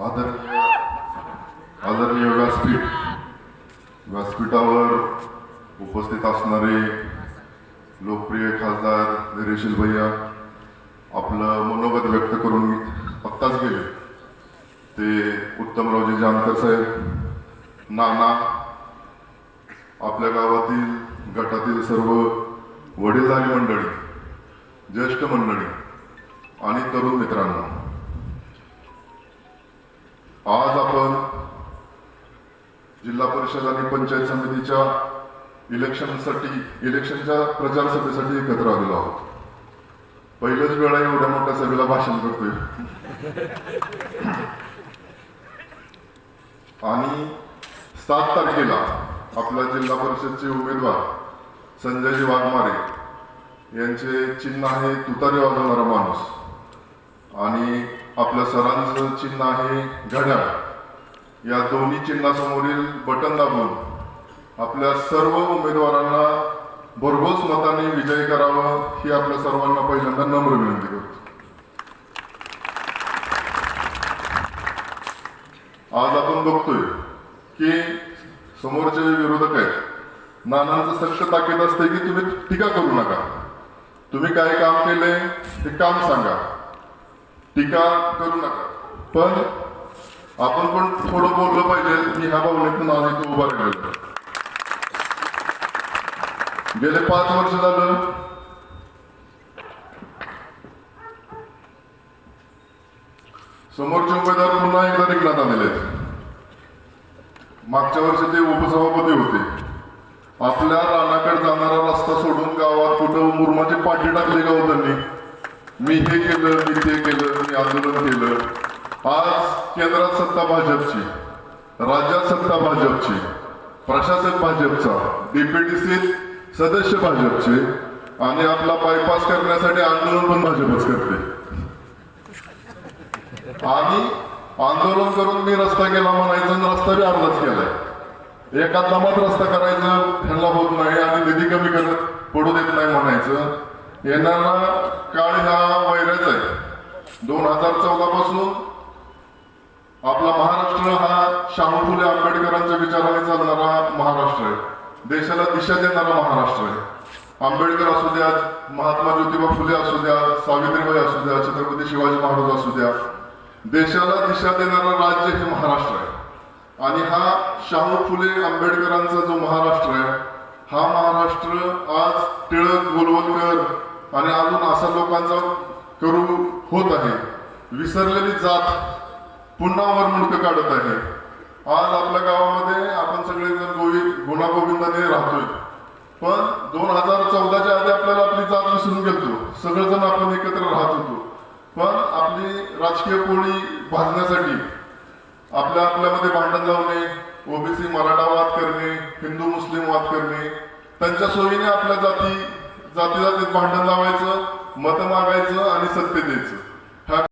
आदरणीय आदरणीय व्यासपीठावर उपस्थित असणारे लोकप्रिय खासदार धैर्यशील भैया आपलं मनोगत व्यक्त करून मी आत्ताच गेले ते उत्तमरावजी जानकर साहेब, नाना, आपल्या गावातील गटातील सर्व वडीलधारी मंडळी, ज्येष्ठ मंडळी आणि तरुण मित्रांनो, आज आपण जिल्हा परिषद आणि पंचायत समितीच्या इलेक्शनच्या प्रचार सभेसाठी एकत्र आलेलो आहोत. पहिल्याच वेळा एवढ्या मोठ्या सभेला भाषण करतोय आणि 7 तारखेला आपल्या जिल्हा परिषदचे उमेदवार संजयजी वाघमारे यांचे चिन्ह आहे तुतारी वाजवणारा माणूस आणि आपल्या सरांचं चिन्ह आहे घड्याळ. या दोन्ही चिन्हासमोरील बटन दाबून आपल्या सर्व उमेदवारांना भरघोस मताने विजयी करावं ही आपल्या सर्वांना पहिल्यांदा नम्र विनंती करतो. आज आपण बघतोय की समोरचे विरोधक आहेत, नानांचं सक्त ताकीद असते की तुम्ही टीका करू नका, तुम्ही काय काम केले ते काम सांगा, टीका करू नका. पण आपण पण थोडं बोललं पाहिजे. मी ह्या भावनेतून आज इथं उभा राहिलो. गेले 5 वर्ष झालं समोरचे उमेदवार पुन्हा एकदा रिंगणात आलेले आहेत. मागच्या वर्षी ते उपसभापती होते. आपल्या रानाकडे जाणारा रस्ता सोडून गावात कुठं मुरमाची पाठी टाकली का हो त्यांनी, मी हे केलं, मी ते केलं, मी आंदोलन केलं. आज केंद्रात सत्ता भाजपची, राज्यात सत्ता भाजपची, प्रशासक भाजपचा, डीपीटीसी सदस्य भाजपचे आणि आपला बायपास करण्यासाठी आंदोलन पण भाजपच करते. आणि आंदोलन करून मी रस्ता केला म्हणायचं आणि रस्ता बी अर्धाच केलाय. एका दमात रस्ता करायचं ह्यांना होत नाही आणि निधी कमी करत पडू देत नाही म्हणायचं. येणारा काळ हा वैराचा आहे. 2014 पासून आपला महाराष्ट्र हा शाहू फुले आंबेडकरांच्या विचाराने चालणारा महाराष्ट्र आहे. देशाला दिशा देणारा महाराष्ट्र आहे. आंबेडकर असू द्या, महात्मा ज्योतिबा फुले असू द्या, सावित्रीबाई असू द्या, छत्रपती शिवाजी महाराज असू द्या, देशाला दिशा देणारा राज्य हे महाराष्ट्र आहे. आणि हा शाहू फुले आंबेडकरांचा जो महाराष्ट्र आहे, हा महाराष्ट्र आज टिळक, गोलवलकर आणि अजून असा लोकांचा करू होत आहे. विसरलेली जात पुन्हा वर मुंडकं काढत आहे. आज आपल्या गावामध्ये आपण सगळेजण गुणागोविंदाने राहतोय. पण 2014च्या आधी आपल्याला आपली जात विसरून गेलतो. सगळेजण आपण एकत्र राहत होतो. पण आपली राजकीय पोळी भाजण्यासाठी आपल्यामध्ये भांडण लावणे, ओबीसी मराठा वाद करणे, हिंदू मुस्लिम वाद करणे, त्यांच्या सोयीने आपल्या जातीत भांडण लावायचं, मतं मागायचं आणि सत्तेत द्यायचं.